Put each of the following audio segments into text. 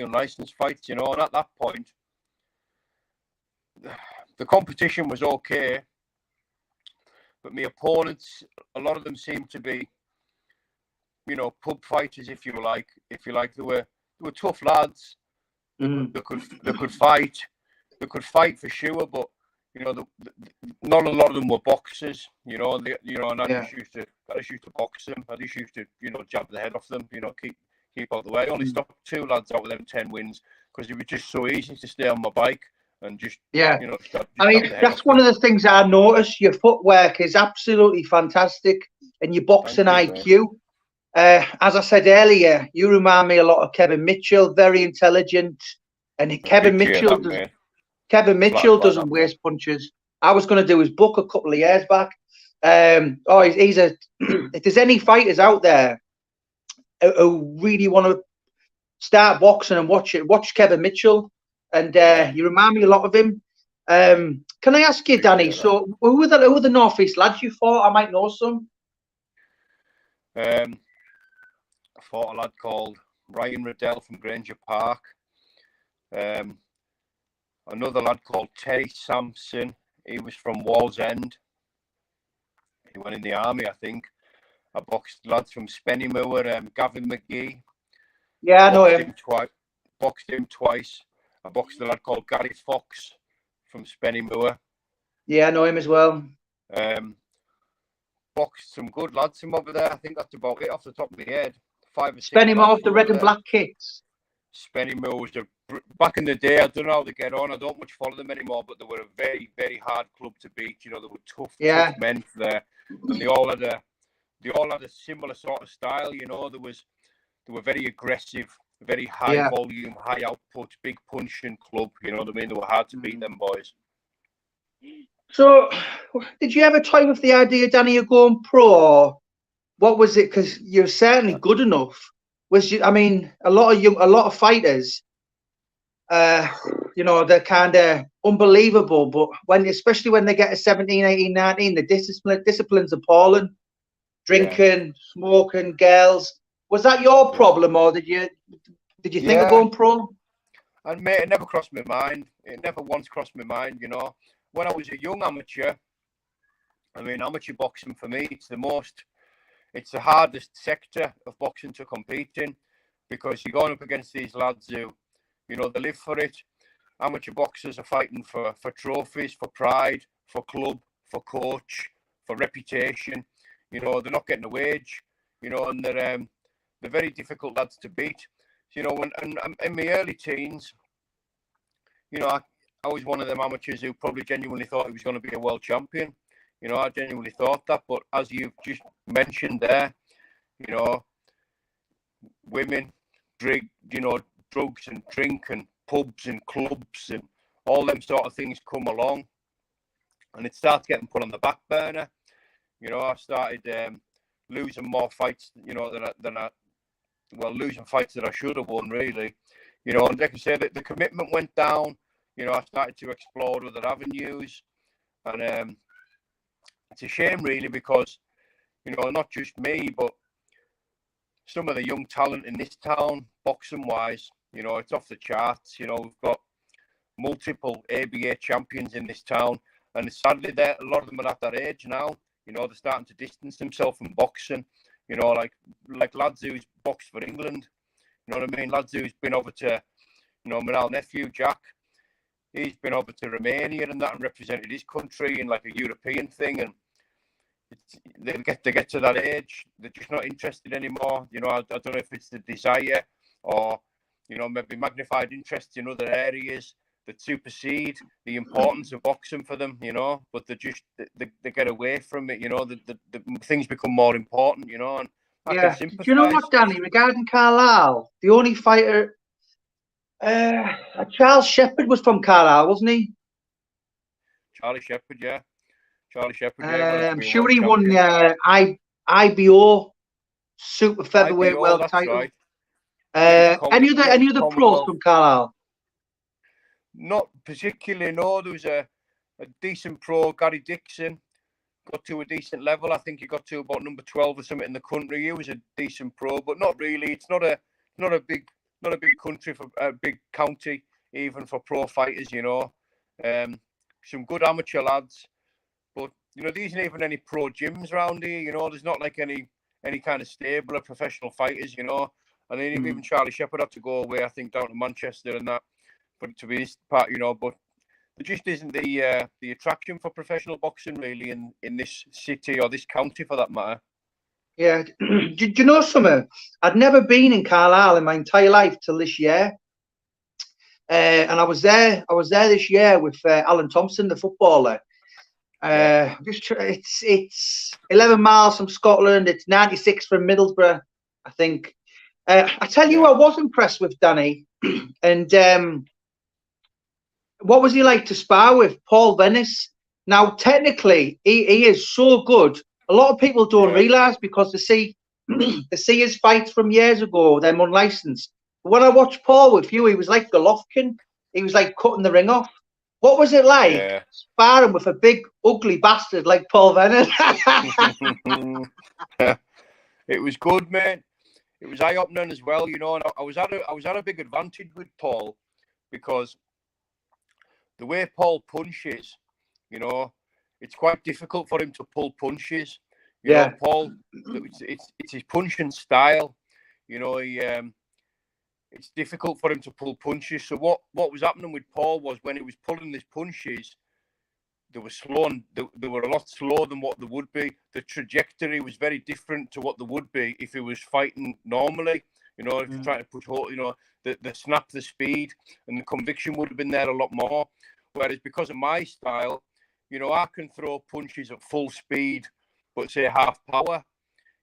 unlicensed fights, you know. And at that point, the competition was okay, but my opponents, a lot of them seemed to be, you know, pub fighters, if you like. They were tough lads. They could fight. They could fight for sure, but you know, not a lot of them were boxers. You know, and I just used to box them. I just used to, you know, jab the head off them. You know, keep out the way. I only stopped 2 lads out of them 10 wins because it was just so easy to stay on my bike and just, you know. I mean, that's one of the things I noticed. Your footwork is absolutely fantastic, and your boxing IQ. As I said earlier, you remind me a lot of Kevin Mitchell. Very intelligent, and Kevin Mitchell doesn't waste punches. I was going to do his book a couple of years back. If there's any fighters out there who really want to start boxing and watch Kevin Mitchell, and you remind me a lot of him. Can I ask you, Danny? So, who were the North East lads you fought? I might know some. I fought a lad called Ryan Riddell from Granger Park. Another lad called Terry Sampson. He was from Wallsend. He went in the army, I think. I boxed lads from Spennymoor, Gavin McGee. Yeah, I know him. Boxed him twice. I boxed a lad called Gary Fox from Spennymoor. Yeah, I know him as well. Boxed some good lads from over there. I think that's about it off the top of my head. 5 or 6. Spennymoor, the red and black kits. Spennymoor was back in the day. I don't know how they get on. I don't much follow them anymore, but they were a very, very hard club to beat. You know, they were tough men there, and they all had a similar sort of style. You know, they were very aggressive, very high volume, high output, big punching club. You know what I mean? They were hard to beat, them boys. So, did you ever toy with the idea, Danny, of going pro, or what was it? Because you're certainly good enough. I mean, a lot of fighters, you know, they're kind of unbelievable, but especially when they get to 17, 18, 19, the discipline's appalling. Drinking, smoking, girls. Was that your problem, or did you think of going pro? And mate, it never crossed my mind. It never once crossed my mind, you know. When I was a young amateur, I mean, amateur boxing for me, it's the hardest sector of boxing to compete in, because you're going up against these lads who, you know, they live for it. Amateur boxers are fighting for trophies, for pride, for club, for coach, for reputation. You know, they're not getting a wage, you know, and they're very difficult lads to beat. You know, and in my early teens, you know, I was one of them amateurs who probably genuinely thought he was going to be a world champion. You know, I genuinely thought that. But as you've just mentioned there, you know, women, drugs and drink and pubs and clubs and all them sort of things come along, and it starts getting put on the back burner. You know, I started losing more fights, you know, losing fights that I should have won, really. You know, and like I say, the commitment went down. You know, I started to explore other avenues, and it's a shame, really, because, you know, not just me, but some of the young talent in this town, boxing-wise, you know, it's off the charts. You know, we've got multiple ABA champions in this town, and sadly, a lot of them are at that age now. You know, they're starting to distance themselves from boxing. You know, like lads who's boxed for England. You know what I mean? Lads who's been over to, you know, my old nephew, Jack. He's been over to Romania and that, and represented his country in like a European thing. And they get to that age, they're just not interested anymore. You know, I don't know if it's the desire or, you know, maybe magnified interest in other areas that supersede the importance of boxing for them, you know, but they get away from it, you know, the things become more important, you know, and I can sympathise. Do you know what, Danny, regarding Carlisle, the only fighter, Charles Shepherd was from Carlisle, wasn't he? Charlie Shepherd, yeah. I'm sure he won IBO super featherweight world title. Right. Any other pros from Carlisle? Not particularly, no. There was a decent pro, Gary Dixon, got to a decent level. I think he got to about number 12 or something in the country. He was a decent pro, but not really. It's not a not a big country for a big county, even for pro fighters, you know. Some good amateur lads, but you know, there isn't even any pro gyms around here. You know, there's not like any kind of stable of professional fighters, you know. And then even Charlie Shepherd had to go away, I think, down to Manchester and that, but to be this part, you know. But there just isn't the attraction for professional boxing really in this city or this county for that matter. Yeah. Do you know something? I'd never been in Carlisle in my entire life till this year. And I was there this year with Alan Thompson, the footballer. It's 11 miles from Scotland. It's 96 from Middlesbrough, I think. I tell you, I was impressed with Danny. And what was he like to spar with? Paul Venice. Now, technically, he is so good. A lot of people don't realise because they see his fights from years ago, them unlicensed. But when I watched Paul with you, he was like Golovkin. He was like cutting the ring off. What was it like sparring with a big, ugly bastard like Paul Verona? It was good, mate. It was eye-opening as well, you know. And I was at a big advantage with Paul because the way Paul punches, you know, it's quite difficult for him to pull punches. You know, Paul, it's his punching style. You know, it's difficult for him to pull punches. So what was happening with Paul was when he was pulling his punches, they were slow and they were a lot slower than what they would be. The trajectory was very different to what they would be if he was fighting normally. You know, if you're trying to push, you know, the snap, the speed, and the conviction would have been there a lot more. Whereas because of my style, you know, I can throw punches at full speed, but say half power.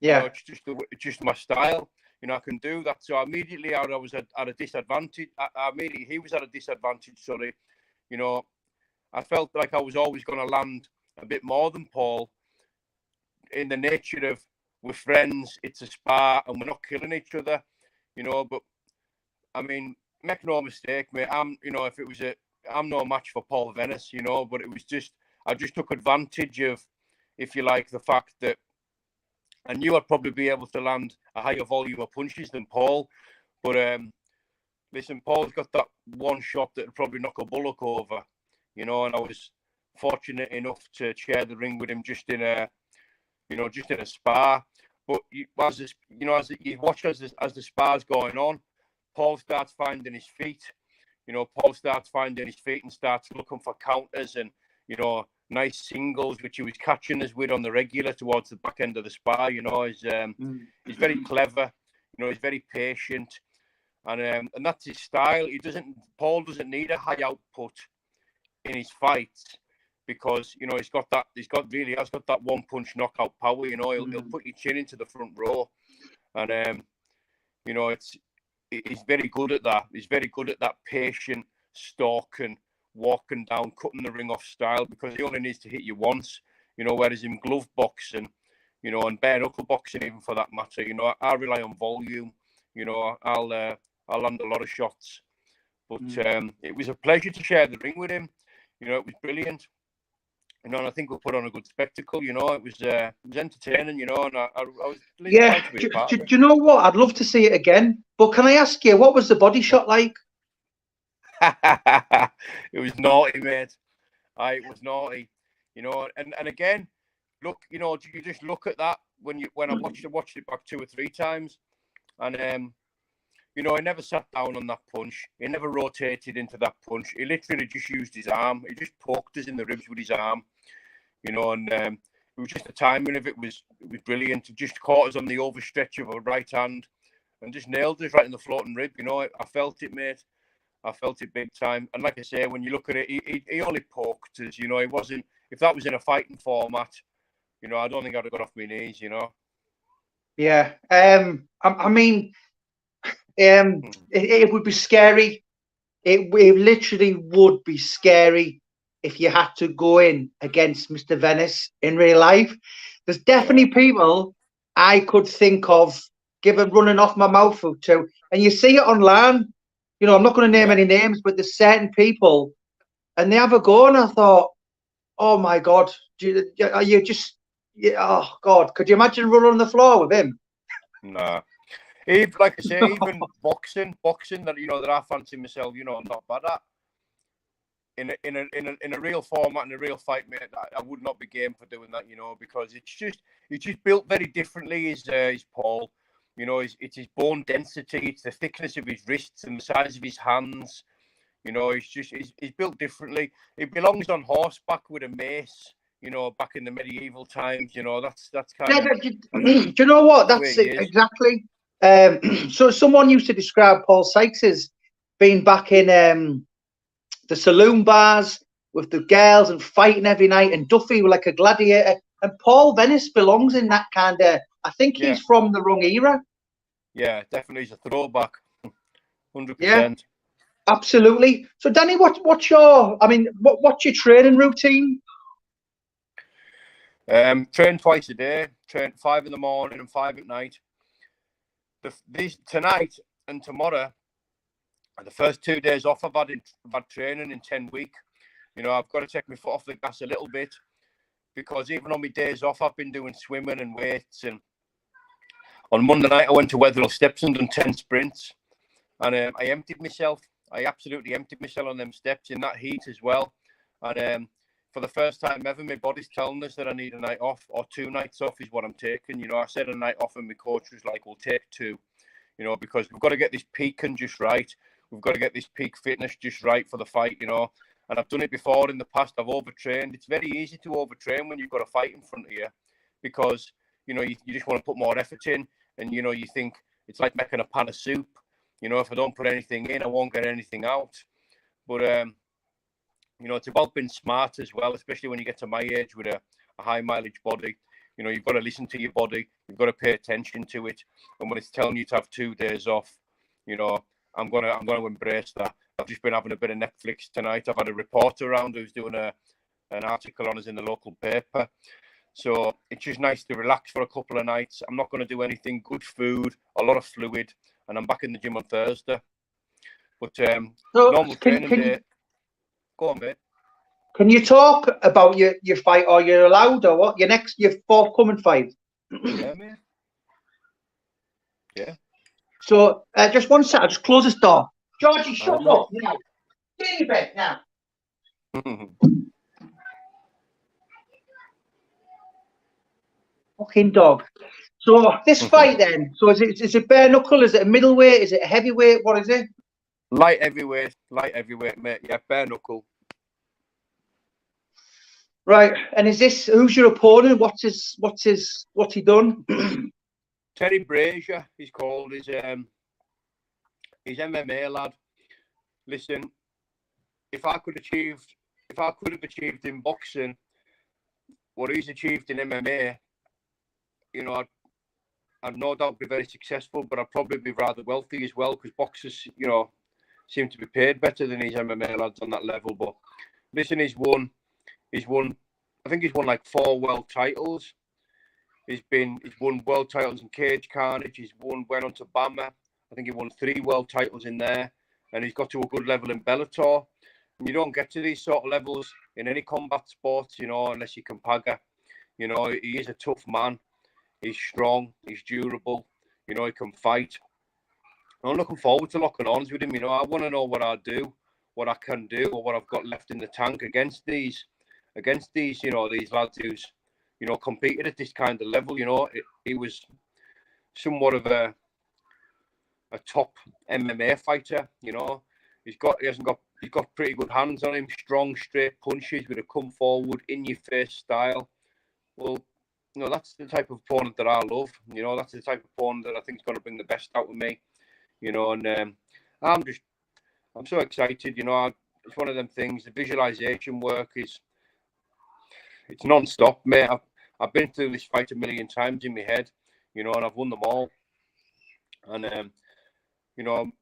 Yeah, you know, it's just my style. You know, I can do that. So immediately I was at a disadvantage. Immediately he was at a disadvantage. Sorry, you know, I felt like I was always going to land a bit more than Paul. In the nature of we're friends, it's a spar, and we're not killing each other. You know, but I mean, make no mistake, mate. I'm no match for Paul Venice. You know, but it was just I just took advantage of, if you like, the fact that I knew I'd probably be able to land a higher volume of punches than Paul. But listen, Paul's got that one shot that would probably knock a bullock over, you know, and I was fortunate enough to share the ring with him just in a spar. But as you watch as the spar's going on, Paul starts finding his feet. You know, Paul starts finding his feet and starts looking for counters and, you know, nice singles, which he was catching us with on the regular towards the back end of the spar. You know, he's very clever. You know, he's very patient, and that's his style. Paul doesn't need a high output in his fights because, you know, he's got that one punch knockout power. You know, he'll put your chin into the front row, and you know, he's very good at that. He's very good at that patient stalking, walking down, cutting the ring off style, because he only needs to hit you once, you know, whereas in glove boxing, you know, and bare knuckle boxing even for that matter, you know, I rely on volume. You know, I'll land a lot of shots. But it was a pleasure to share the ring with him. You know, it was brilliant. You know, and I think we put on a good spectacle. You know, it was entertaining, you know, and I was pleased to be a part of it. Do you know what? I'd love to see it again. But can I ask you, what was the body shot like? It was naughty, mate. It was naughty, you know. And again, look, you know, you just look at that when I watched it back 2 or 3 times, and you know, he never sat down on that punch. He never rotated into that punch. He literally just used his arm. He just poked us in the ribs with his arm, you know. And it was just the timing of it was brilliant. He just caught us on the overstretch of a right hand and just nailed us right in the floating rib. You know, I felt it, mate. I felt it big time. And like I say, when you look at it, he only poked us, you know. He wasn't, if that was in a fighting format, you know, I don't think I'd have got off my knees, you know. Yeah. I mean, it would be scary. It literally would be scary if you had to go in against Mr. Venice in real life. There's definitely people I could think of running off my mouth to. And you see it online. You know, I'm not going to name any names, but there's certain people, and they have a go, and I thought, oh my God, oh God, could you imagine rolling on the floor with him? Nah, Even, like I say, even boxing that, you know, that I fancy myself, you know, I'm not bad at. In a real format and a real fight, mate, I would not be game for doing that, you know, because it's just built very differently. Is Paul, you know, it's his bone density, it's the thickness of his wrists and the size of his hands. You know, he's built differently. He belongs on horseback with a mace. You know, back in the medieval times. You know, that's kind of. Do you know what? That's it, exactly. So someone used to describe Paul Sykes as being back in the saloon bars with the girls and fighting every night, and Duffy like a gladiator. And Paul Venice belongs in that kind of. I think he's from the wrong era. Yeah, definitely, he's a throwback. 100%. Yeah, absolutely. So, Danny, what's your? I mean, what's your training routine? Train twice a day. Train 5 in the morning and 5 at night. These tonight and tomorrow are the first 2 days off I've had training in 10 weeks. You know, I've got to take my foot off the gas a little bit, because even on my days off, I've been doing swimming and weights. And on Monday night, I went to Wetherell Steps and done 10 sprints, and I emptied myself. I absolutely emptied myself on them steps in that heat as well. And for the first time ever, my body's telling us that I need a night off, or 2 nights off is what I'm taking. You know, I said a night off, and my coach was like, we'll take 2, you know, because we've got to get this peaking just right. We've got to get this peak fitness just right for the fight, you know. And I've done it before in the past. I've overtrained. It's very easy to overtrain when you've got a fight in front of you, because, you know, you just want to put more effort in. And, you know, you think it's like making a pan of soup. You know, if I don't put anything in, I won't get anything out. But, you know, it's about being smart as well, especially when you get to my age with a high mileage body. You know, you've got to listen to your body. You've got to pay attention to it. And when it's telling you to have 2 days off, you know, I'm gonna embrace that. I've just been having a bit of Netflix tonight. I've had a reporter around who's doing an article on us in the local paper. So it's just nice to relax for a couple of nights. I'm not going to do anything. Good food, a lot of fluid, and I'm back in the gym on Thursday. But normal training day. Go on, mate. Can you talk about your fight, or you're allowed, or what? Your forthcoming fight? Yeah, mate. Yeah. So just one second. Just close this door. Georgie, shut up now. Get in your bed now. Fucking dog. So this fight then. So is it bare knuckle? Is it a middleweight? Is it a heavyweight? What is it? Light heavyweight, mate. Yeah, bare knuckle. Right. And who's your opponent? What's he done? Terry Brazier, he's called. He's MMA lad. Listen, if I could have achieved in boxing what he's achieved in MMA, you know, I'd no doubt be very successful, but I'd probably be rather wealthy as well, because boxers, you know, seem to be paid better than these MMA lads on that level. But listen, he's won. I think he's won like 4 world titles. He's won world titles in Cage Carnage. Went on to Bama. I think he won 3 world titles in there, and he's got to a good level in Bellator. And you don't get to these sort of levels in any combat sports, you know, unless you can pagger. You know, he is a tough man. He's strong. He's durable. You know, he can fight. I'm looking forward to locking arms with him. You know, I want to know what I do, what I can do, or what I've got left in the tank against these, you know, these lads who's, you know, competed at this kind of level. You know, he was somewhat of a top MMA fighter. You know, he's got pretty good hands on him, strong, straight punches with a come forward, in your face style. Well, you know, that's the type of opponent that I love. You know, that's the type of opponent that I think is going to bring the best out of me. You know, and I'm so excited. You know, it's one of them things. The visualization work it's non-stop, mate. I've been through this fight a million times in my head, you know, and I've won them all. And you know,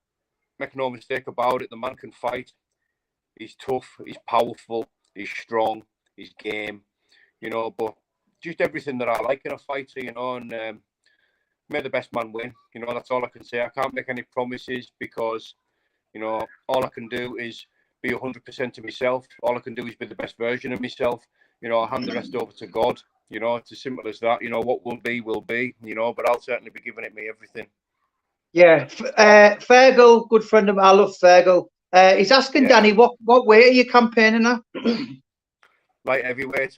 make no mistake about it, the man can fight. He's tough. He's powerful. He's strong. He's game. You know, but just everything that I like in a fighter. You know, and may the best man win. You know, that's all I can say. I can't make any promises, because, you know, all I can do is be 100% to myself. All I can do is be the best version of myself. You know, I'll hand the rest over to God. You know, it's as simple as that. You know, what will be, will be. You know, but I'll certainly be giving it me everything. Yeah, Fergal, good friend of mine. I love Fergal. He's asking Danny, what weight are you campaigning at? Light heavyweight,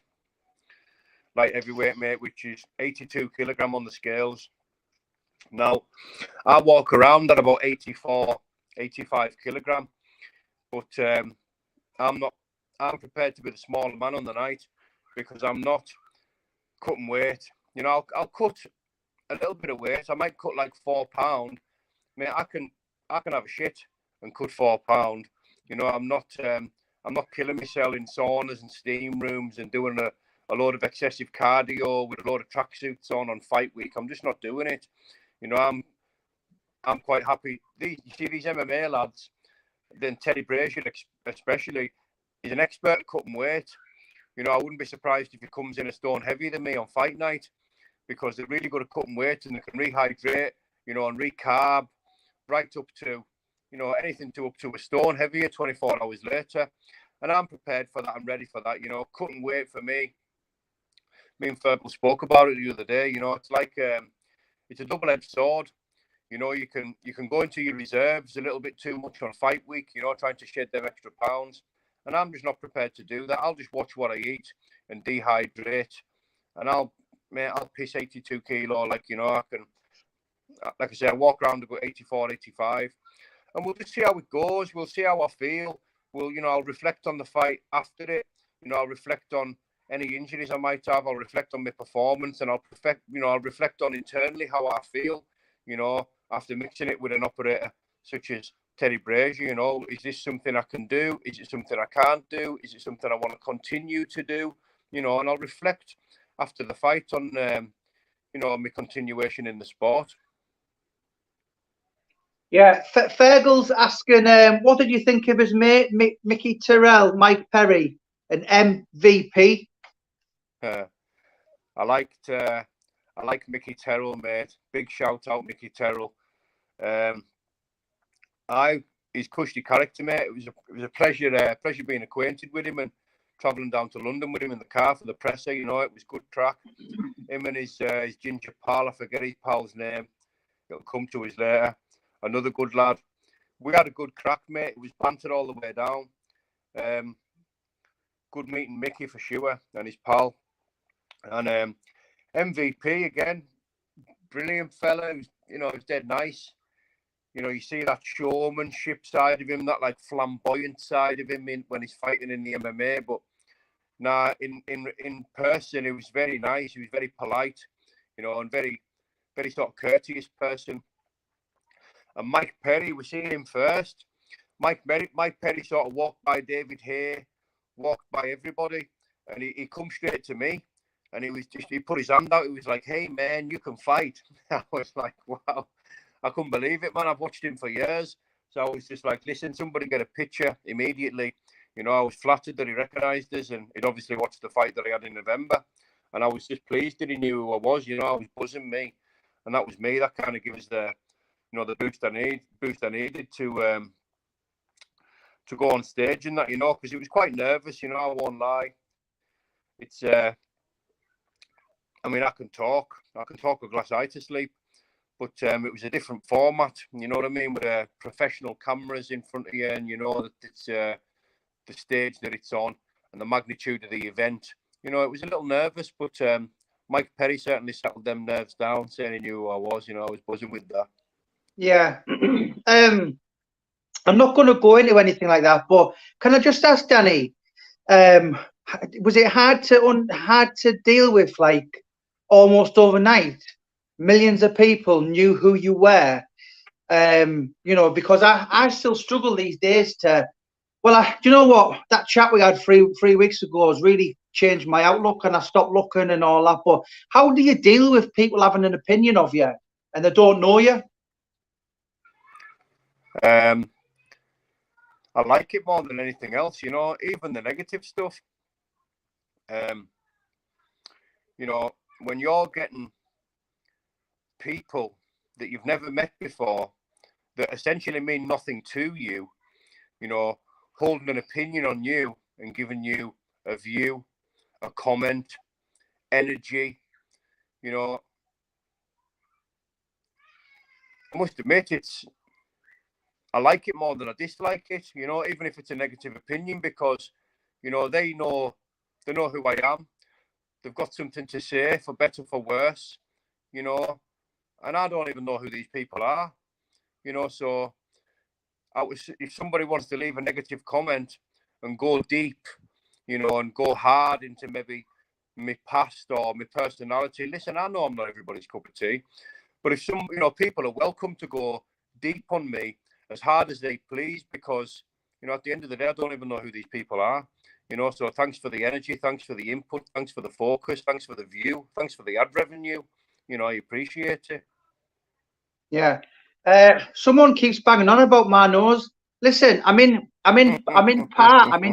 mate, which is 82 kilogram on the scales. Now, I walk around at about 84, 85 kilogram, but I'm not. I'm prepared to be the smaller man on the night because I'm not cutting weight. You know, I'll cut a little bit of weight. I might cut like £4. Mate, I can have a shit and cut £4. You know, I'm not killing myself in saunas and steam rooms and doing a load of excessive cardio with a load of tracksuits on fight week. I'm just not doing it. You know, I'm quite happy. You see these MMA lads, then Teddy Brazier especially, he's an expert at cutting weight. You know, I wouldn't be surprised if he comes in a stone heavier than me on fight night because they're really good at cutting weight and they can rehydrate, you know, and recarb right up to, you know, anything to up to a stone heavier 24 hours later. And I'm prepared for that. I'm ready for that. You know, cutting weight for me and Fergal spoke about it the other day. You know, it's like it's a double-edged sword. You know, you can go into your reserves a little bit too much on fight week, you know, trying to shed them extra pounds. And I'm just not prepared to do that. I'll just watch what I eat and dehydrate. And I'll piss 82 kilo. Like, you know, I can, like I say, I walk around about 84, 85. And we'll just see how it goes. We'll see how I feel. You know, I'll reflect on the fight after it. You know, I'll reflect on any injuries I might have. I'll reflect on my performance and I'll reflect on internally how I feel, you know, after mixing it with an operator such as Teddy Brazier. You know, is this something I can do? Is it something I can't do? Is it something I want to continue to do? You know, and I'll reflect after the fight on, you know, my continuation in the sport. Yeah, Fergal's asking, what did you think of his mate, Mickey Tyrell, Mike Perry, an MVP? I like Mickey Tyrell, mate. Big shout out, Mickey Tyrell. His cushy character, mate. It was a pleasure being acquainted with him and travelling down to London with him in the car for the presser. You know, it was good crack. Him and his ginger pal, I forget his pal's name. It'll come to us later. Another good lad. We had a good crack, mate. It was banter all the way down. Good meeting Mickey for sure and his pal. And MVP again, brilliant fella. You know, he's dead nice. You know, you see that showmanship side of him, that like flamboyant side of him when he's fighting in the MMA. But in person, he was very nice. He was very polite, you know, and very, very sort of courteous person. And Mike Perry, we seen him first. Mike Perry sort of walked by David Hay, walked by everybody, and he come straight to me. And he put his hand out. He was like, "Hey man, you can fight." I was like, "Wow." I couldn't believe it, man. I've watched him for years. So I was just like, listen, somebody get a picture immediately. You know, I was flattered that he recognised us and he'd obviously watched the fight that I had in November. And I was just pleased that he knew who I was. You know, I was buzzing me. And that was me. That kind of gives the, you know, the boost I needed to go on stage and that, you know, because it was quite nervous, you know, I won't lie. It's, I mean, I can talk a glass eye to sleep. But it was a different format, you know what I mean, with professional cameras in front of you, and you know that it's the stage that it's on and the magnitude of the event. You know, it was a little nervous, but Mike Perry certainly settled them nerves down, saying he knew who I was. You know, I was buzzing with that. Yeah. I'm not going to go into anything like that, but can I just ask Danny, was it hard to deal with, like, almost overnight? Millions of people knew who you were, you know, because I still struggle these days to, well, do you know what? That chat we had three weeks ago has really changed my outlook and I stopped looking and all that. But how do you deal with people having an opinion of you and they don't know you? I like it more than anything else, you know, even the negative stuff. You know, when you're getting people that you've never met before that essentially mean nothing to you, you know, holding an opinion on you and giving you a view, a comment, energy, you know, I must admit, I like it more than I dislike it, you know, even if it's a negative opinion, because, you know, they know who I am. They've got something to say, for better, for worse, you know, and I don't even know who these people are, you know. So if somebody wants to leave a negative comment and go deep, you know, and go hard into maybe my past or my personality, listen, I know I'm not everybody's cup of tea, but if some, you know, people are welcome to go deep on me as hard as they please, because, you know, at the end of the day, I don't even know who these people are, you know. So thanks for the energy, thanks for the input, thanks for the focus, thanks for the view, thanks for the ad revenue, you know, I appreciate it. Yeah. Someone keeps banging on about my nose. Listen, I'm in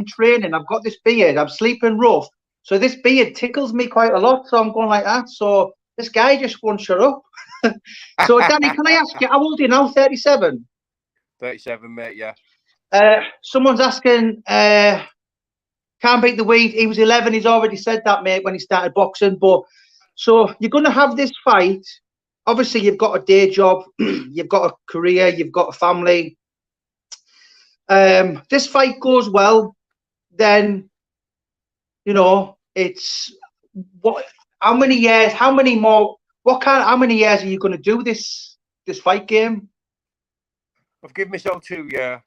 training. I've got this beard. I'm sleeping rough. So this beard tickles me quite a lot. So I'm going like that. So this guy just won't shut up. So Danny, can I ask you, how old are you now? 37? 37, mate, yeah. Someone's asking, can't beat the weed. He was 11. He's already said that, mate, when he started boxing. But so you're going to have this fight. Obviously, you've got a day job, you've got a career, you've got a family. This fight goes well, then, you know, it's what? How many years? How many more? How many years are you going to do this fight game? I've given myself 2 years.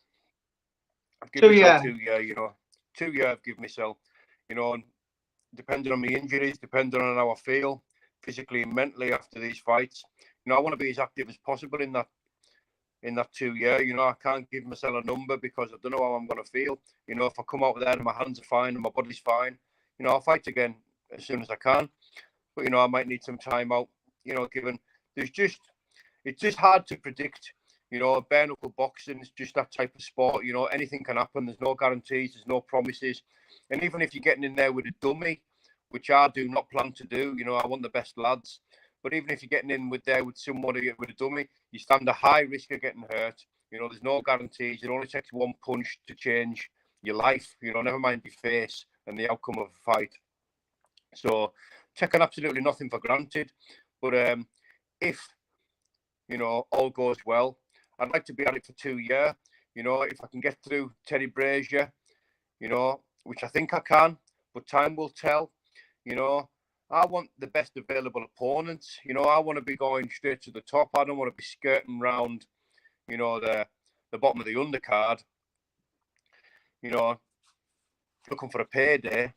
I've given myself 2 years, you know. 2 years I've given myself, you know, and depending on my injuries, depending on how I feel physically and mentally after these fights, you know, I want to be as active as possible in that 2 years. You know, I can't give myself a number because I don't know how I'm going to feel. You know, if I come out there and my hands are fine and my body's fine, you know, I'll fight again as soon as I can. But, you know, I might need some time out, you know, given it's just hard to predict. You know, bare knuckle boxing is just that type of sport. You know, anything can happen. There's no guarantees. There's no promises. And even if you're getting in there with a dummy, which I do not plan to do, you know, I want the best lads. But even if you're getting in with somebody with a dummy, you stand a high risk of getting hurt. You know, there's no guarantees. It only takes one punch to change your life. You know, never mind your face and the outcome of a fight. So, taking absolutely nothing for granted. But if, you know, all goes well, I'd like to be at it for 2 years. You know, if I can get through Teddy Brazier, you know, which I think I can, but time will tell. You know, I want the best available opponents. You know, I want to be going straight to the top. I don't want to be skirting around, you know, the bottom of the undercard, you know, looking for a payday.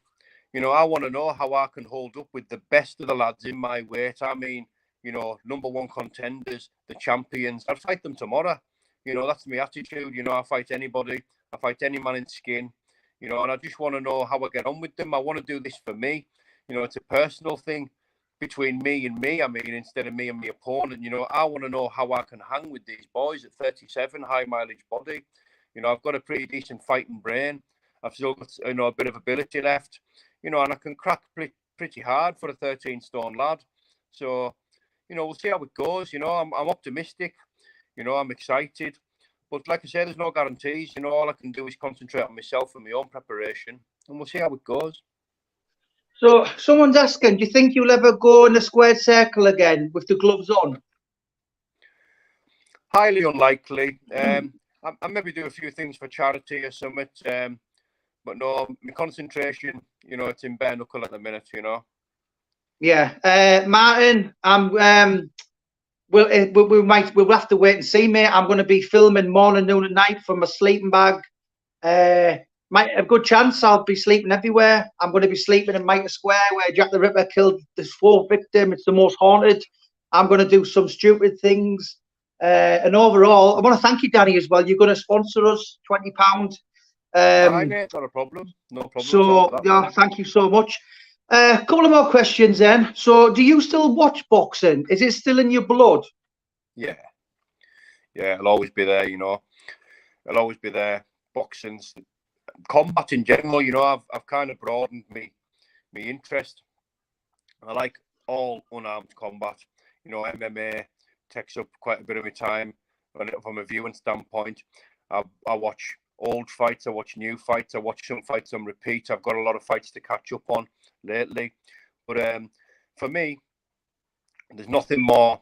You know, I want to know how I can hold up with the best of the lads in my weight. I mean, you know, #1 contenders, the champions. I'll fight them tomorrow. You know, that's my attitude. You know, I fight anybody. I fight any man in skin. You know, and I just want to know how I get on with them. I want to do this for me. You know, it's a personal thing between me and me. I mean, instead of me and my opponent, you know, I want to know how I can hang with these boys at 37, high mileage body. You know, I've got a pretty decent fighting brain. I've still got, you know, a bit of ability left, you know, and I can crack pretty hard for a 13-stone lad. So, you know, we'll see how it goes. You know, I'm optimistic. You know, I'm excited. But like I say, there's no guarantees. You know, all I can do is concentrate on myself and my own preparation, and we'll see how it goes. So someone's asking, do you think you'll ever go in the squared circle again with the gloves on? Highly unlikely. I maybe do a few things for charity or something. But no, my concentration, you know, it's in bare knuckle at the minute, you know. Yeah. Martin, we'll have to wait and see, mate. I'm going to be filming morning, noon, and night from my sleeping bag. A good chance I'll be sleeping everywhere. I'm going to be sleeping in Mitre Square where Jack the Ripper killed this 4th victim. It's the most haunted. I'm going to do some stupid things. And overall, I want to thank you, Danny, as well. You're going to sponsor us, £20. Mate, not a problem. No problem. So, yeah, thank you so much. A couple of more questions then. So, do you still watch boxing? Is it still in your blood? Yeah, it'll always be there, you know. It'll always be there. Boxing's combat in general, you know. I've kind of broadened me interest. I like all unarmed combat. You know, MMA takes up quite a bit of my time from a viewing standpoint. I watch old fights, I watch new fights, I watch some fights on repeat. I've got a lot of fights to catch up on lately. But for me, there's nothing more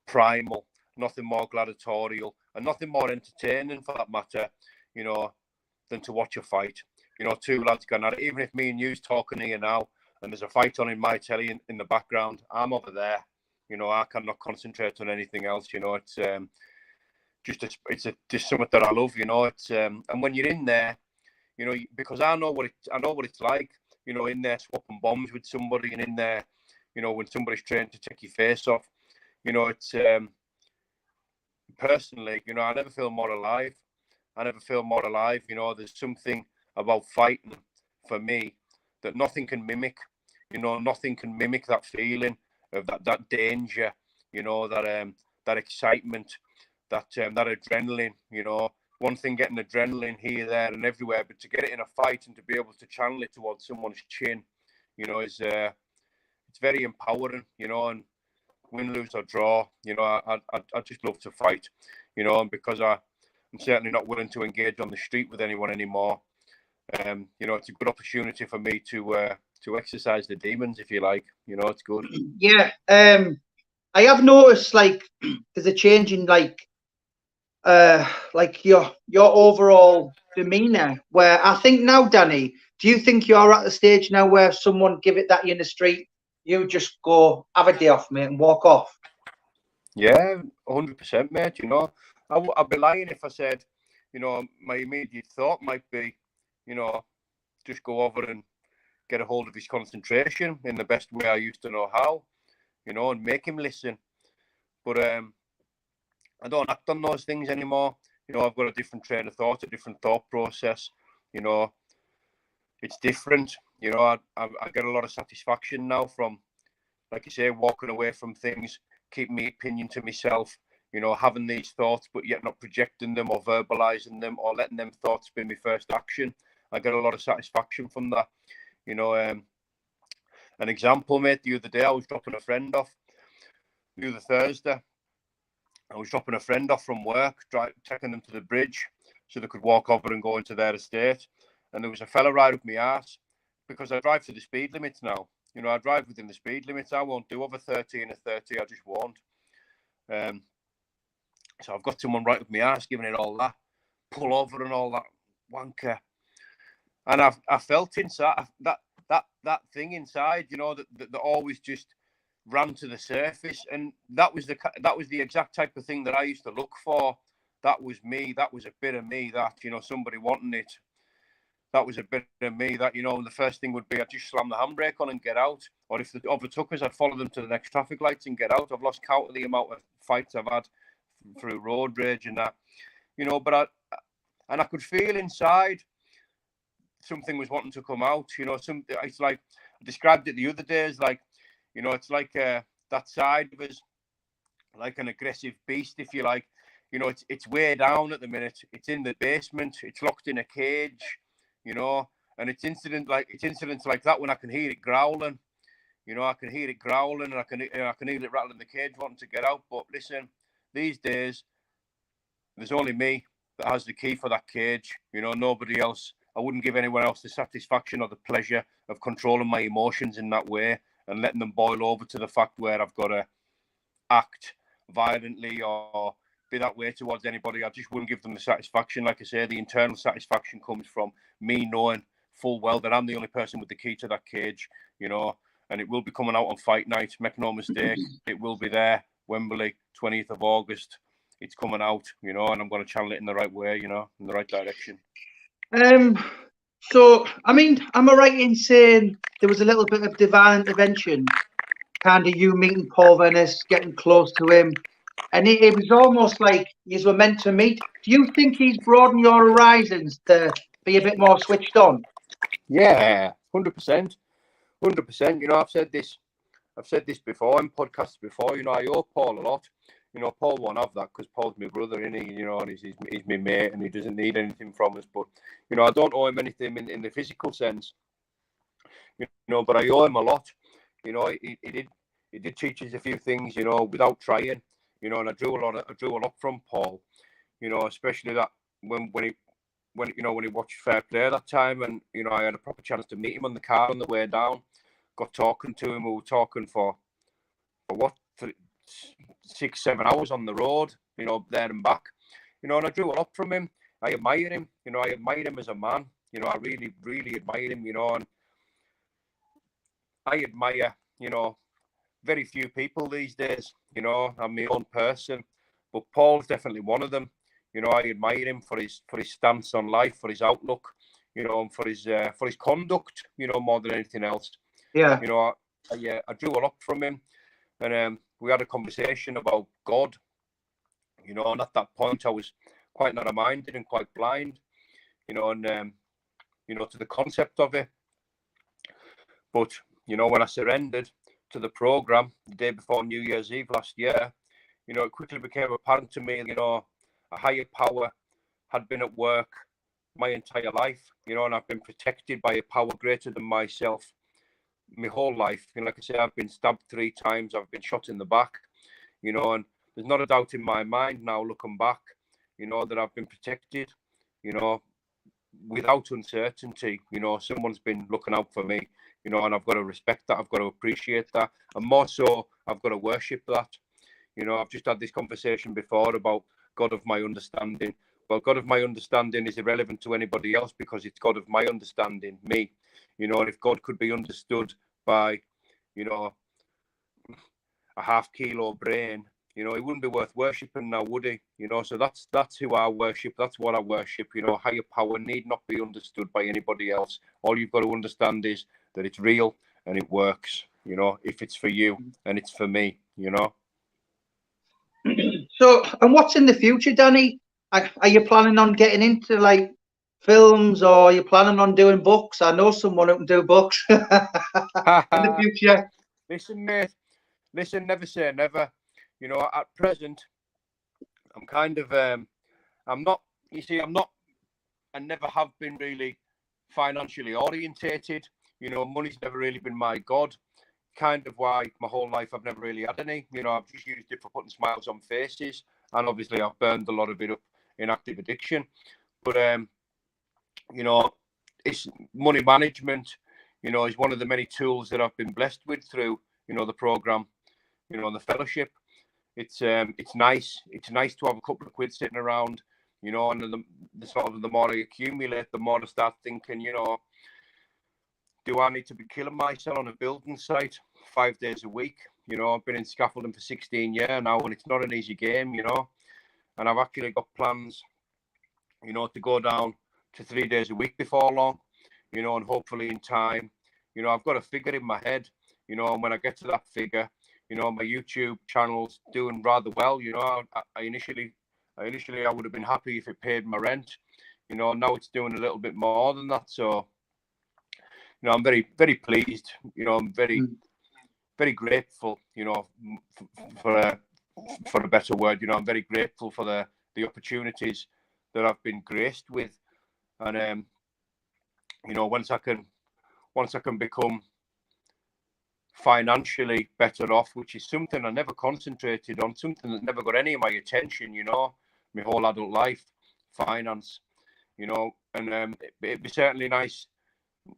primal nothing more gladiatorial, and nothing more entertaining for that matter, you know, than to watch a fight. You know, two lads going at it. Even if me and you's talking here now, and there's a fight on in my telly in the background, I'm over there. You know, I cannot concentrate on anything else. You know, it's just something that I love. You know, it's and when you're in there, you know, because I know what it's like. You know, in there swapping bombs with somebody, and in there, you know, when somebody's trying to take your face off. You know, it's personally, you know, I never feel more alive. You know, there's something about fighting for me that nothing can mimic. You know, nothing can mimic that feeling of that danger. You know, that excitement, that adrenaline. You know, one thing getting adrenaline here, there, and everywhere, but to get it in a fight and to be able to channel it towards someone's chin, you know, is it's very empowering. You know, and win, lose or draw, you know, I just love to fight. You know, and because I'm certainly not willing to engage on the street with anyone anymore. You know, it's a good opportunity for me to exercise the demons, if you like. You know, it's good. Yeah. I have noticed like there's a change in like your overall demeanor. Where I think now, Danny, do you think you're at the stage now where someone give it that you in the street, you just go have a day off, mate, and walk off? Yeah, 100%, mate. You know, I'd be lying if I said, you know, my immediate thought might be, you know, just go over and get a hold of his concentration in the best way I used to know how, you know, and make him listen. But I don't act on those things anymore. You know, I've got a different train of thought, a different thought process. You know, it's different. You know, I get a lot of satisfaction now from, like you say, walking away from things, keeping my opinion to myself, you know, having these thoughts, but yet not projecting them or verbalizing them or letting them thoughts be my first action. I get a lot of satisfaction from that. You know, an example, mate, the other day, I was dropping a friend off. The other Thursday, I was dropping a friend off from work, taking them to the bridge so they could walk over and go into their estate. And there was a fella right up my arse because I drive to the speed limits now. You know, I drive within the speed limits. I won't do over 30 in a 30. I just won't. So I've got someone right up my arse giving it all that, pull over and all that wanker. And I felt inside that thing inside, you know, that always just ran to the surface, and that was the exact type of thing that I used to look for. That was me. That was a bit of me. That, you know, somebody wanting it. That was a bit of me. That, you know, the first thing would be I'd just slam the handbrake on and get out. Or if they overtook us, I'd follow them to the next traffic lights and get out. I've lost count of the amount of fights I've had through road rage and that, you know. But I could feel inside something was wanting to come out. You know, it's like I described it the other day as like, you know, it's like that side of us, like an aggressive beast, if you like. You know, it's way down at the minute. It's in the basement. It's locked in a cage. You know, and it's incidents like that when I can hear it growling. You know, I can hear it growling, and I can hear it rattling the cage, wanting to get out. But listen, these days, there's only me that has the key for that cage. You know, nobody else. I wouldn't give anyone else the satisfaction or the pleasure of controlling my emotions in that way and letting them boil over to the fact where I've got to act violently or be that way towards anybody. I just wouldn't give them the satisfaction. Like I say, the internal satisfaction comes from me knowing full well that I'm the only person with the key to that cage, you know, and it will be coming out on fight night. Make no mistake, it will be there. Wembley, 20th of August. It's coming out, you know, and I'm going to channel it in the right way, you know, in the right direction. So, I mean, am I right in saying there was a little bit of divine intervention? Kind of you meeting Paul Verona, getting close to him, and it was almost like you were meant to meet. Do you think he's broadened your horizons to be a bit more switched on? Yeah, 100%. 100%. You know, I've said this before in podcasts before. You know, I owe Paul a lot. You know, Paul won't have that because Paul's my brother, isn't he? You know, and he's my mate, and he doesn't need anything from us. But, you know, I don't owe him anything in the physical sense. You know, but I owe him a lot. You know, he did teach us a few things, you know, without trying. You know, and I drew a lot from Paul. You know, especially that when he watched Fair Play that time, and, you know, I had a proper chance to meet him on the car on the way down. Got talking to him. We were talking for what, 6-7 hours on the road, there and back, and I drew a lot from him. I admire him, I admire him as a man, I really, really admire him, and I admire, very few people these days, I'm my own person, but Paul's definitely one of them. I admire him for his stance on life, for his outlook, and for his conduct, more than anything else. Yeah. I drew a lot from him, and we had a conversation about God, and at that point I was quite narrow-minded and quite blind, and to the concept of it. But when I surrendered to the program the day before New Year's Eve last year, it quickly became apparent to me, a higher power had been at work my entire life, and I've been protected by a power greater than myself my whole life. Like I say, I've been stabbed 3 times, I've been shot in the back, and there's not a doubt in my mind now, looking back, that I've been protected, without uncertainty. Someone's been looking out for me, and I've got to respect that, I've got to appreciate that, and more so, I've got to worship that. I've just had this conversation before about God of my understanding. Well, God of my understanding is irrelevant to anybody else because it's God of my understanding, me. And if God could be understood by, a half-kilo brain, he wouldn't be worth worshipping now, would he? So that's who I worship. That's what I worship. Higher power need not be understood by anybody else. All you've got to understand is that it's real and it works. If it's for you and it's for me. So, and what's in the future, Danny? Are you planning on getting into like films, or are you planning on doing books? I know someone who can do books in the future. Listen, mate. Listen, never say never. At present, I'm kind of, I'm not, and never have been really financially orientated. Money's never really been my God. Kind of why my whole life I've never really had any. I've just used it for putting smiles on faces, and obviously I've burned a lot of it up in active addiction. But it's money management. Is one of the many tools that I've been blessed with through the program, the fellowship. It's nice. It's nice to have a couple of quid sitting around, and the more I accumulate, the more I start thinking, do I need to be killing myself on a building site 5 days a week? I've been in scaffolding for 16 years now, and it's not an easy game, and I've actually got plans, to go down to 3 days a week before long, and hopefully in time, I've got a figure in my head, and when I get to that figure, my YouTube channel's doing rather well. I initially I would have been happy if it paid my rent. Now it's doing a little bit more than that. So, I'm very, very pleased. I'm very, very grateful. For a better word. I'm very grateful for the opportunities that I've been graced with, and once I can become financially better off, which is something I never concentrated on, something that never got any of my attention, my whole adult life, finance, and it'd be certainly nice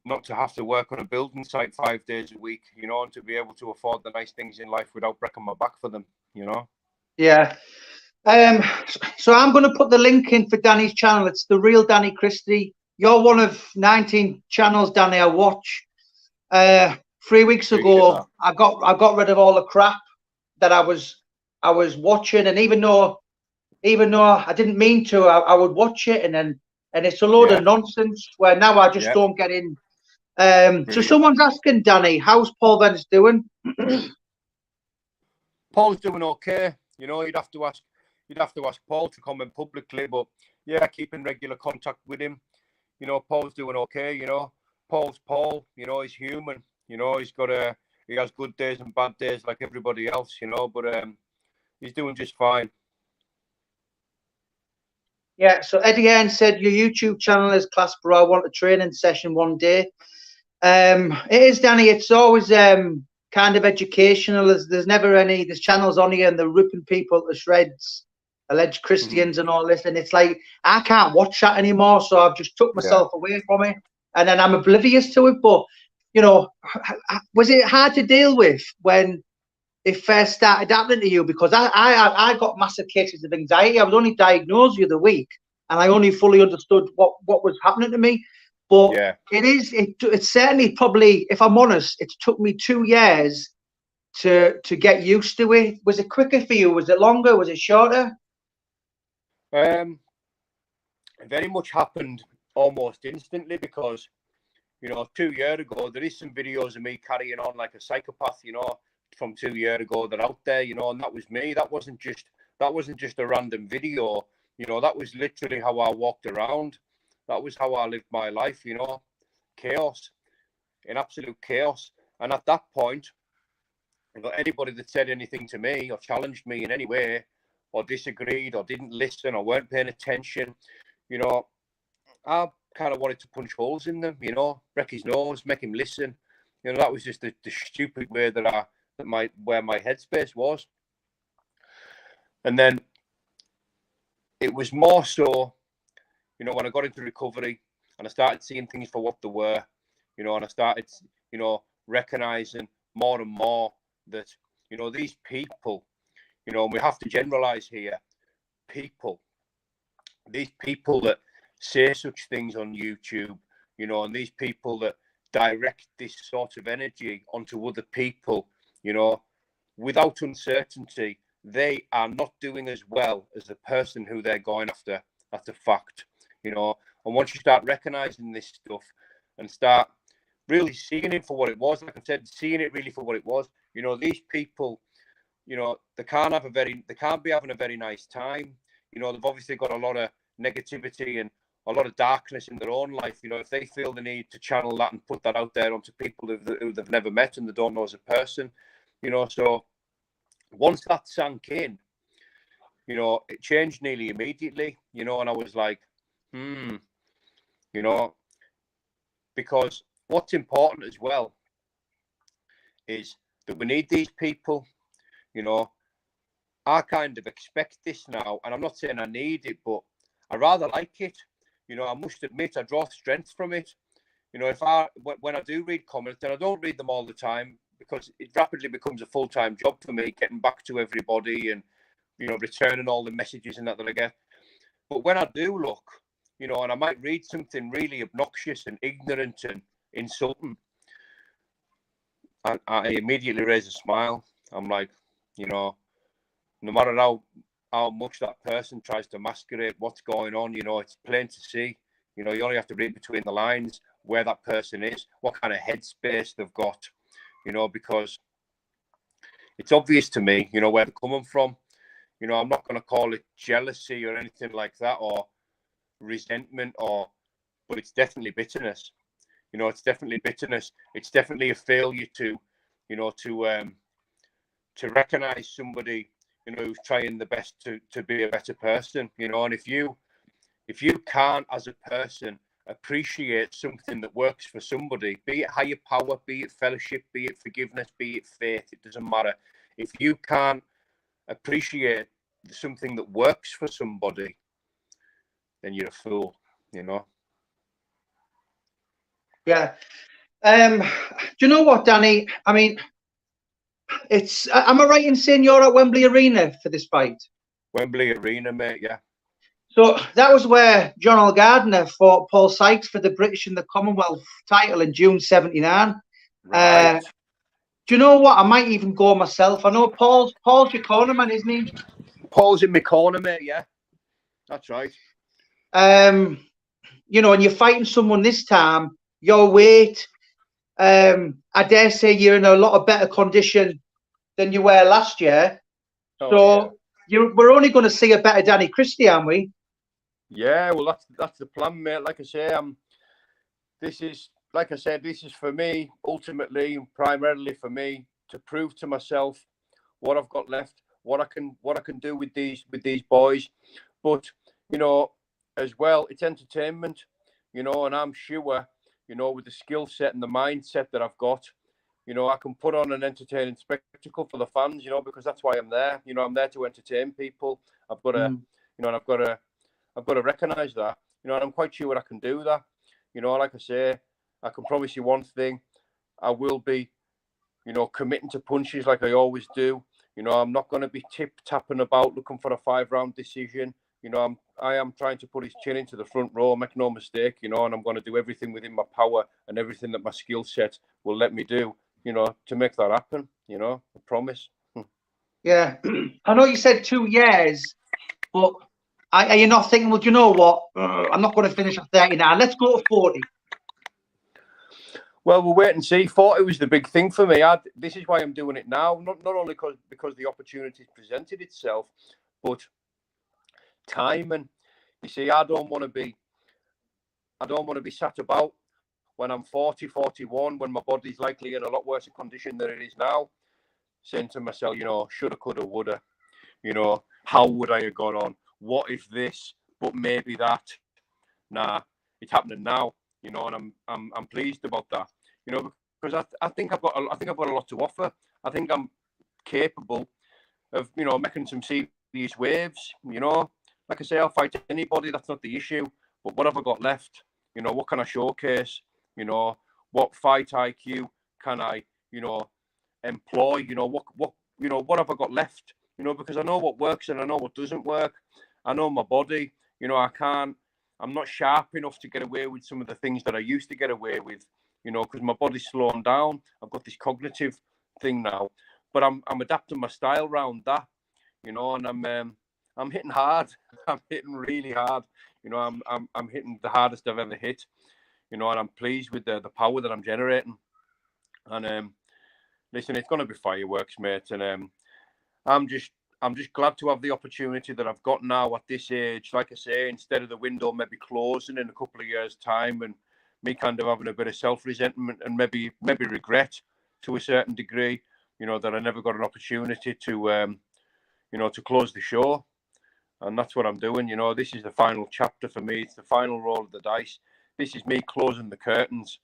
not to have to work on a building site 5 days a week, and to be able to afford the nice things in life without breaking my back for them, Yeah. So I'm going to put the link in for Danny's channel. It's The Real Danny Christie. You're one of 19 channels, Danny, I watch. 3 weeks ago, I got rid of all the crap that I was watching, and even though I didn't mean to, I would watch it, and it's a load of nonsense where now I just don't get in. So someone's asking Danny, how's Paul Venice doing? Paul's doing okay. You'd have to ask Paul to comment publicly, but yeah, keep in regular contact with him. Paul's doing okay. Paul's Paul. He's human. He has good days and bad days like everybody else. But he's doing just fine. Yeah. So Eddie Ann said your YouTube channel is class, bro. I want a training session one day. It is, Danny. It's always kind of educational. There's never any. There's channels on here and they're ripping people to shreds, alleged Christians and all this, and it's like I can't watch that anymore. So I've just took myself away from it, and then I'm oblivious to it. But was it hard to deal with when it first started happening to you? Because I got massive cases of anxiety. I was only diagnosed the other week, and I only fully understood what was happening to me. But Yeah. It's certainly probably, if I'm honest, it's took me 2 years to get used to it. Was it quicker for you? Was it longer? Was it shorter? It very much happened almost instantly because, 2 years ago, there is some videos of me carrying on like a psychopath, from 2 years ago. They're out there, and that was me. That wasn't just a random video, that was literally how I walked around. That was how I lived my life, chaos, in absolute chaos. And at that point, anybody that said anything to me or challenged me in any way or disagreed or didn't listen or weren't paying attention, I kind of wanted to punch holes in them, break his nose, make him listen. That was just the stupid way where my headspace was. And then it was more so, when I got into recovery and I started seeing things for what they were, and I started, recognizing more and more that, these people, and we have to generalize here, these people that say such things on YouTube, and these people that direct this sort of energy onto other people, without uncertainty, they are not doing as well as the person who they're going after. That's a fact, and once you start recognizing this stuff and start really seeing it for what it was, like I said, seeing it really for what it was, these people, they can't be having a very nice time. They've obviously got a lot of negativity and a lot of darkness in their own life. If they feel the need to channel that and put that out there onto people who they've never met and they don't know as a person, so once that sank in, it changed nearly immediately, and I was like, because what's important as well is that we need these people, I kind of expect this now, and I'm not saying I need it, but I rather like it. I must admit, I draw strength from it. When I do read comments, and I don't read them all the time because it rapidly becomes a full-time job for me, getting back to everybody and, returning all the messages and that I get. But when I do look, and I might read something really obnoxious and ignorant and insulting, I immediately raise a smile. I'm like, no matter how much that person tries to masquerade what's going on, it's plain to see. You only have to read between the lines where that person is, what kind of headspace they've got, because it's obvious to me, where they're coming from. I'm not going to call it jealousy or anything like that or resentment but it's definitely bitterness. It's definitely bitterness. It's definitely a failure to recognize somebody, who's trying the best to be a better person, and if you can't as a person appreciate something that works for somebody, be it higher power, be it fellowship, be it forgiveness, be it faith, it doesn't matter. If you can't appreciate something that works for somebody, then you're a fool, Yeah. Do you know what, Danny? I mean, am I right in saying you're at Wembley Arena for this fight? Wembley Arena, mate, yeah. So that was where John Gardner fought Paul Sykes for the British and the Commonwealth title in June '79. Right. Do you know what? I might even go myself. I know Paul's your cornerman, isn't he? Paul's in my corner, mate, yeah. That's right. And you're fighting someone this time, your weight, I dare say you're in a lot of better condition than you were last year. We're only going to see a better Danny Christie, aren't we? Yeah, well, that's the plan, mate. Like I say, this is for me, ultimately and primarily for me to prove to myself what I've got left, what I can do with these boys. But as well, it's entertainment, and I'm sure, with the skill set and the mindset that I've got, I can put on an entertaining spectacle for the fans, because that's why I'm there. I'm there to entertain people. I've got to, I've got to recognise that, and I'm quite sure I can do that. Like I say, I can promise you one thing: I will be, you know, committing to punches like I always do. You know, I'm not going to be tip-tapping about looking for a 5-round decision. You know, I am trying to put his chin into the front row, make no mistake, you know, and I'm going to do everything within my power and everything that my skill set will let me do, you know, to make that happen, you know, I promise. Yeah. I know you said 2 years, but are you not thinking, well, do you know what? I'm not going to finish at 39. Let's go to 40. Well, we'll wait and see. 40 was the big thing for me. This is why I'm doing it now, not only because the opportunity presented itself, but time. And you see, I don't want to be sat about when I'm 40, 41, when my body's likely in a lot worse condition than it is now, saying to myself, you know, shoulda, coulda, woulda, you know, how would I have got on? What if this? But maybe that. Nah, it's happening now, you know, and I'm pleased about that, you know, because I think I've got a lot to offer. I think I'm capable of, you know, making some serious waves, you know. Like I say, I'll fight anybody. That's not the issue. But what have I got left? You know, what can I showcase? You know, what fight IQ can I, you know, employ? You know, what have I got left? You know, because I know what works and I know what doesn't work. I know my body. You know, I'm not sharp enough to get away with some of the things that I used to get away with. You know, because my body's slowing down. I've got this cognitive thing now, but I'm adapting my style around that. You know, and I'm hitting hard. I'm hitting really hard. You know, I'm hitting the hardest I've ever hit. You know, and I'm pleased with the power that I'm generating. And listen, it's going to be fireworks, mate. And I'm just glad to have the opportunity that I've got now at this age. Like I say, instead of the window maybe closing in a couple of years' time, and me kind of having a bit of self-resentment and maybe regret to a certain degree, you know, that I never got an opportunity to, you know, to close the show. And that's what I'm doing. You know, this is the final chapter for me. It's the final roll of the dice. This is me closing the curtains,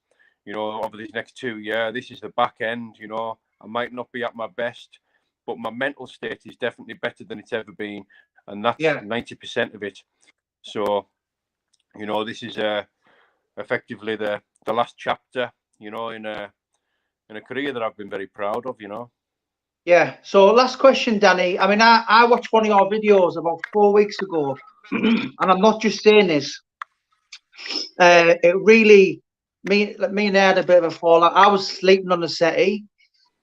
you know, over these next 2 years. This is the back end, you know. I might not be at my best, but my mental state is definitely better than it's ever been. And that's 90% of it. So, you know, this is effectively the last chapter, you know, in a career that I've been very proud of, you know. Yeah. So last question, Danny. I mean, I watched one of your videos about 4 weeks ago, and I'm not just saying this. It really, me and her had a bit of a fallout. I was sleeping on the settee,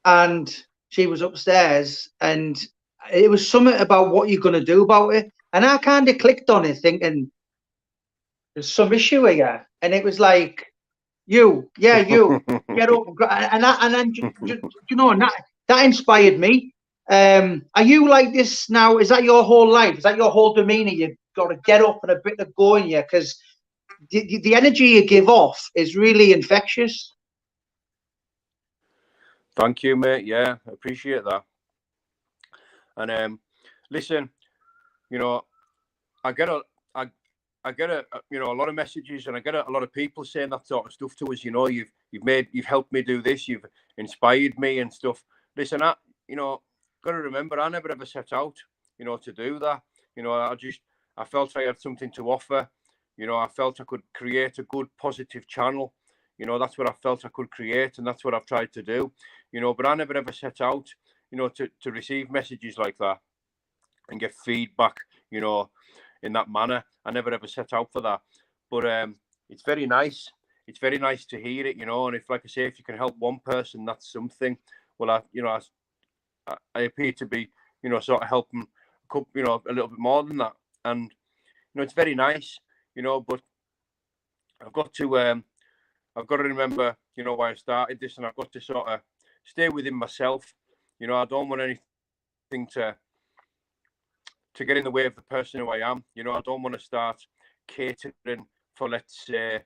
and she was upstairs, and it was something about what you're going to do about it. And I kind of clicked on it, thinking there's some issue here, and it was like, you get up, and then you know, and that inspired me. Are you like this now? Is that your whole life? Is that your whole demeanor? You've got to get up and a bit of go in you, because the energy you give off is really infectious. Thank you, mate. Yeah, I appreciate that. And listen, you know, I get a you know, a lot of messages, and I get a lot of people saying that sort of stuff to us. You know, you've helped me do this, you've inspired me and stuff. Listen, you know, got to remember, I never ever set out, you know, to do that. You know, I felt I had something to offer. You know, I felt I could create a good, positive channel. You know, that's what I felt I could create, and that's what I've tried to do. You know, but I never ever set out, you know, to receive messages like that and get feedback, you know, in that manner. I never ever set out for that. But it's very nice. It's very nice to hear it, you know. And if, like I say, if you can help one person, that's something. Well, I appear to be, you know, sort of helping, you know, a little bit more than that. And, you know, it's very nice, you know, but I've got to remember, you know, why I started this, and I've got to sort of stay within myself. You know, I don't want anything to get in the way of the person who I am. You know, I don't want to start catering for, let's say,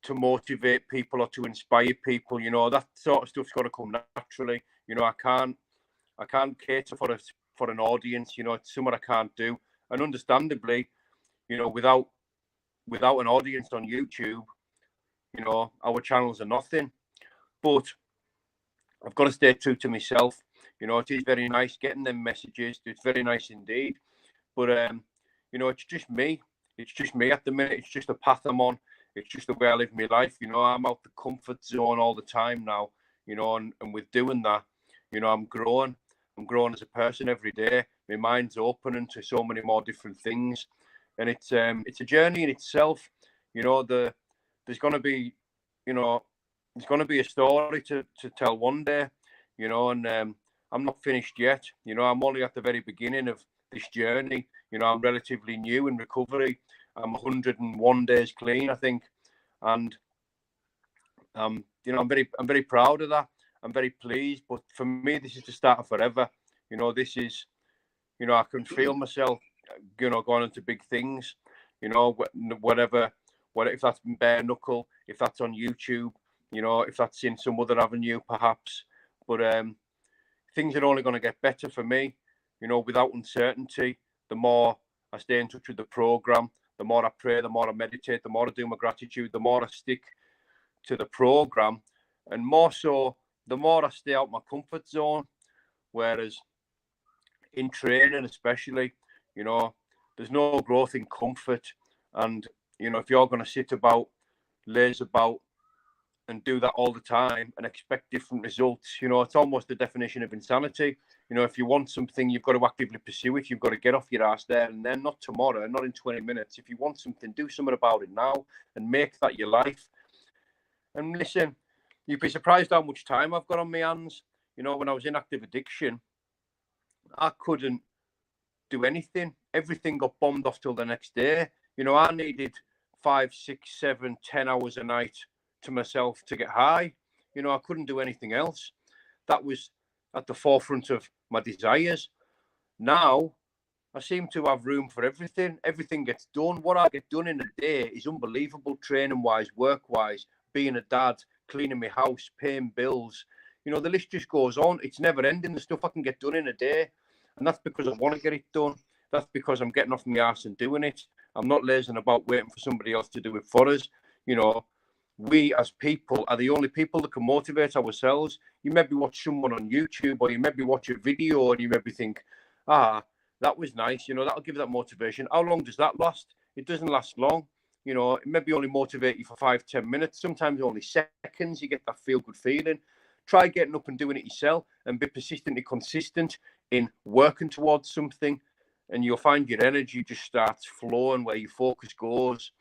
to motivate people or to inspire people. You know, that sort of stuff's got to come naturally. You know, I can't cater for an audience. You know, it's something I can't do. And understandably, you know, without an audience on YouTube, you know, our channels are nothing. But I've got to stay true to myself. You know, it is very nice getting them messages. It's very nice indeed. But, you know, it's just me. It's just me at the minute. It's just the path I'm on. It's just the way I live my life. You know, I'm out the comfort zone all the time now. you know, and with doing that, you know, I'm growing as a person every day. My mind's opening to so many more different things, and it's a journey in itself. You know, there's going to be, you know, there's going to be a story to tell one day, you know, and I'm not finished yet. You know, I'm only at the very beginning of this journey. You know, I'm relatively new in recovery. I'm 101 days clean, I think, and you know, I'm very proud of that. I'm very pleased. But for me, this is the start of forever. You know, this is, you know, I can feel myself, you know, going into big things. You know, whatever, if that's bare knuckle, if that's on YouTube, you know, if that's in some other avenue, perhaps. But things are only going to get better for me. You know, without uncertainty. The more I stay in touch with the program, the more I pray, the more I meditate, the more I do my gratitude, the more I stick to the program, and more so, the more I stay out my comfort zone. Whereas in training, especially, you know, there's no growth in comfort, and you know, if you're going to sit about, laze about, and do that all the time and expect different results, you know, it's almost the definition of insanity. You know, if you want something, you've got to actively pursue it. You've got to get off your ass there and then, not tomorrow, not in 20 minutes. If you want something, do something about it now and make that your life. And listen, you'd be surprised how much time I've got on my hands. You know, when I was in active addiction, I couldn't do anything. Everything got bombed off till the next day. You know, I needed 5, 6, 7, 10 hours a night to myself to get high. You know, I couldn't do anything else. That was at the forefront of my desires. Now, I seem to have room for everything. Everything gets done. What I get done in a day is unbelievable, training-wise, work-wise, being a dad, cleaning my house, paying bills. You know, the list just goes on. It's never ending, the stuff I can get done in a day. And that's because I want to get it done. That's because I'm getting off my arse and doing it. I'm not lazing about waiting for somebody else to do it for us. You know, we as people are the only people that can motivate ourselves. You maybe watch someone on YouTube, or you maybe watch a video and you maybe think, that was nice. You know, that'll give you that motivation. How long does that last? It doesn't last long. You know, it maybe only motivate you for 5, 10 minutes, sometimes only seconds. You get that feel-good feeling. Try getting up and doing it yourself and be persistently consistent in working towards something, and you'll find your energy just starts flowing where your focus goes.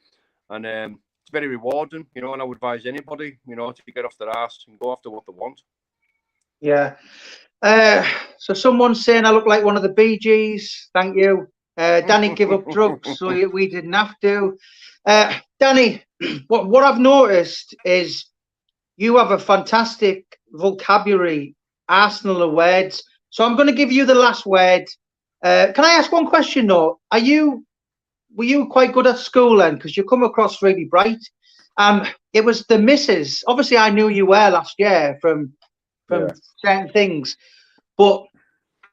And it's very rewarding, you know, and I would advise anybody, you know, to get off their ass and go after what they want. Yeah. So someone's saying I look like one of the Bee Gees. Thank you. Danny give up drugs, so we didn't have to. Danny, what I've noticed is you have a fantastic vocabulary, arsenal of words. So I'm going to give you the last word. Can I ask one question though? Were you quite good at school then? Because you come across really bright. It was the missus. Obviously, I knew you well last year from certain things, but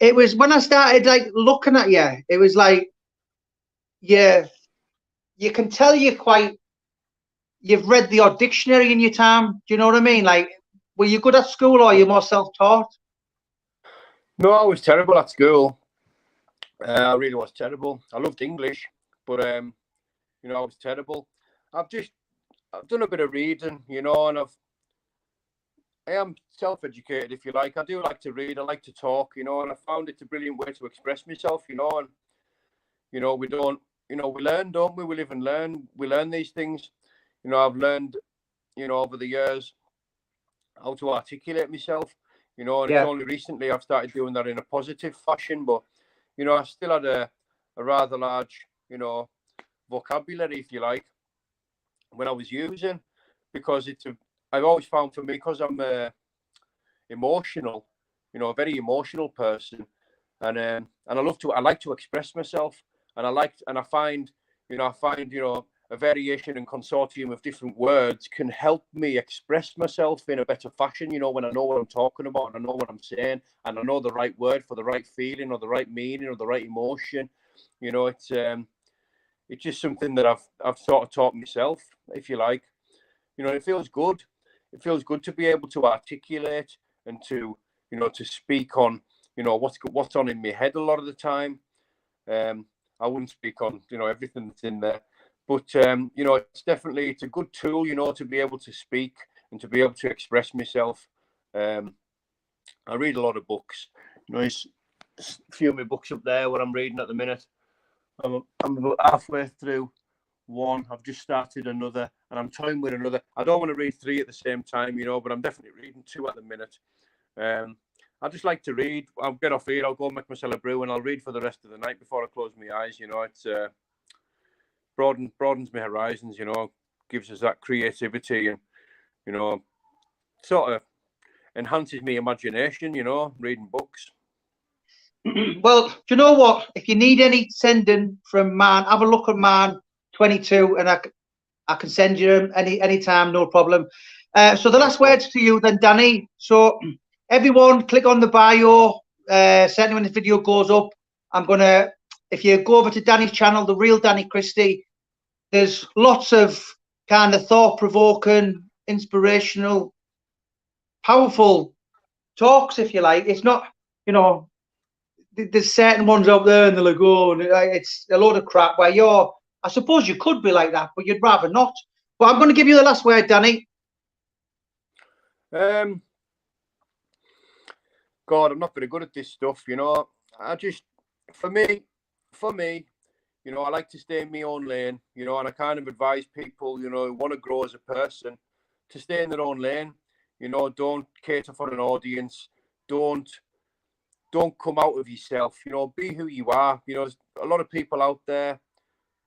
it was when I started like looking at you, it was like, yeah, you can tell you've read the odd dictionary in your time. Do you know what I mean? Like, were you good at school, or are you more self-taught? No, I was terrible at school. I really was terrible. I loved English, but you know, I was terrible. I've done a bit of reading, you know, and I am self-educated, if you like. I do like to read. I like to talk, you know, and I found it a brilliant way to express myself, you know. And you know, we learn, don't we? We live and learn. We learn these things. You know, I've learned, you know, over the years how to articulate myself, you know, and it's only recently I've started doing that in a positive fashion. But, you know, I still had a rather large, you know, vocabulary, if you like, when I was using, because I've always found, for me, because I'm emotional, you know, a very emotional person, and I like to express myself, and I find, you know, a variation and consortium of different words can help me express myself in a better fashion, you know, when I know what I'm talking about and I know what I'm saying and I know the right word for the right feeling or the right meaning or the right emotion. You know, it's just something that I've sort of taught myself, if you like. You know, it feels good. It feels good to be able to articulate and to, you know, to speak on, you know, what's on in my head a lot of the time. I wouldn't speak on, you know, everything that's in there. But, you know, it's a good tool, you know, to be able to speak and to be able to express myself. I read a lot of books. You know, there's a few of my books up there what I'm reading at the minute. I'm about halfway through one. I've just started another, and I'm toying with another. I don't want to read 3 at the same time, you know, but I'm definitely reading 2 at the minute. I just like to read. I'll get off here. I'll go make myself a brew, and I'll read for the rest of the night before I close my eyes. You know, it's broadens my horizons. You know, gives us that creativity, and you know, sort of enhances my imagination. You know, reading books. Well, do you know what? If you need any sending from man, have a look at man 22, and I can send you them any time, no problem. So the last words to you then, Danny. So everyone, click on the bio. Certainly when the video goes up, I'm gonna. If you go over to Danny's channel, the real Danny Christie, there's lots of kind of thought-provoking, inspirational, powerful talks, if you like. It's not, you know. There's certain ones out there and they're like, oh, it's a load of crap where you're, I suppose you could be like that, but you'd rather not. But I'm going to give you the last word, Danny. God, I'm not very good at this stuff, you know. For me, you know, I like to stay in my own lane, you know, and I kind of advise people, you know, who want to grow as a person to stay in their own lane. You know, don't cater for an audience. Don't come out of yourself, you know, be who you are. You know, there's a lot of people out there,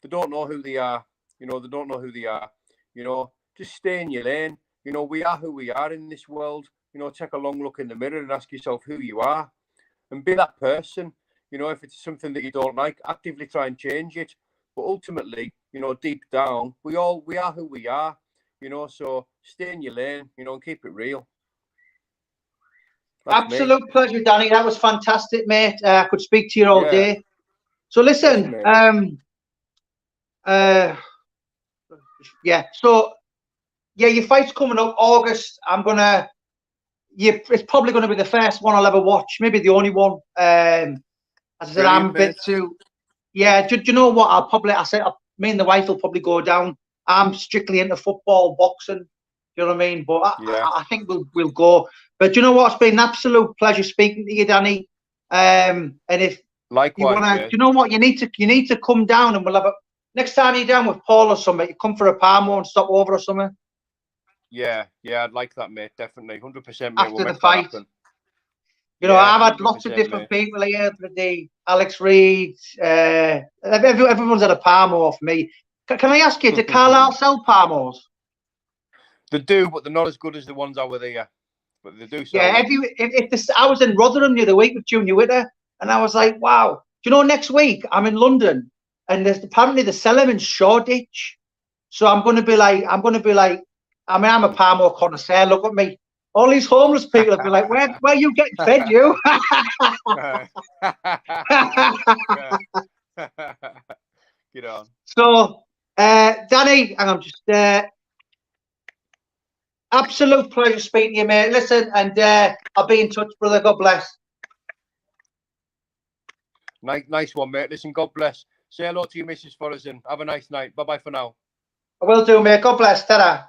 they don't know who they are, you know, you know, just stay in your lane. You know, we are who we are in this world. You know, take a long look in the mirror and ask yourself who you are and be that person. You know, if it's something that you don't like, actively try and change it. But ultimately, you know, deep down, we are who we are, you know, so stay in your lane, you know, and keep it real. That's Absolute pleasure, Danny. That was fantastic, mate. I could speak to you all day. So listen, your fight's coming up August. It's probably gonna be the first one I'll ever watch, maybe the only one. As I said, I'm a bit too. Yeah, do you know what? Me and the wife will probably go down. I'm strictly into football, boxing. You know what I mean? But I think we'll go. But you know what? It's been an absolute pleasure speaking to you, Danny. And if likewise, you want to, you know what? You need to come down, and we'll have a next time you're down with Paul or something. You come for a palmo and stop over or something. Yeah, I'd like that, mate. Definitely, 100%. After the fight, you know, I've had lots of different people here today. Alex Reed, everyone's had a palmo off me. Can I ask you, do Carlisle sell palmos? They do, but they're not as good as the ones over there. But they do sell. Yeah, I was in Rotherham the other week with Junior Witter, and I was like, wow. Do you know, next week I'm in London, and apparently they sell them in Shoreditch. So I'm going to be like, I mean, I'm a palmo connoisseur. Look at me. All these homeless people will be like, where are you getting fed, you? Get on. So, Danny, and I'm just absolute pleasure speaking to you, mate. Listen, and I'll be in touch, brother. God bless. Nice one, mate. Listen, God bless. Say hello to your missus for us and have a nice night. Bye-bye for now. I will do, mate. God bless. Ta-da.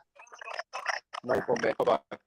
Nice one, mate. Bye-bye.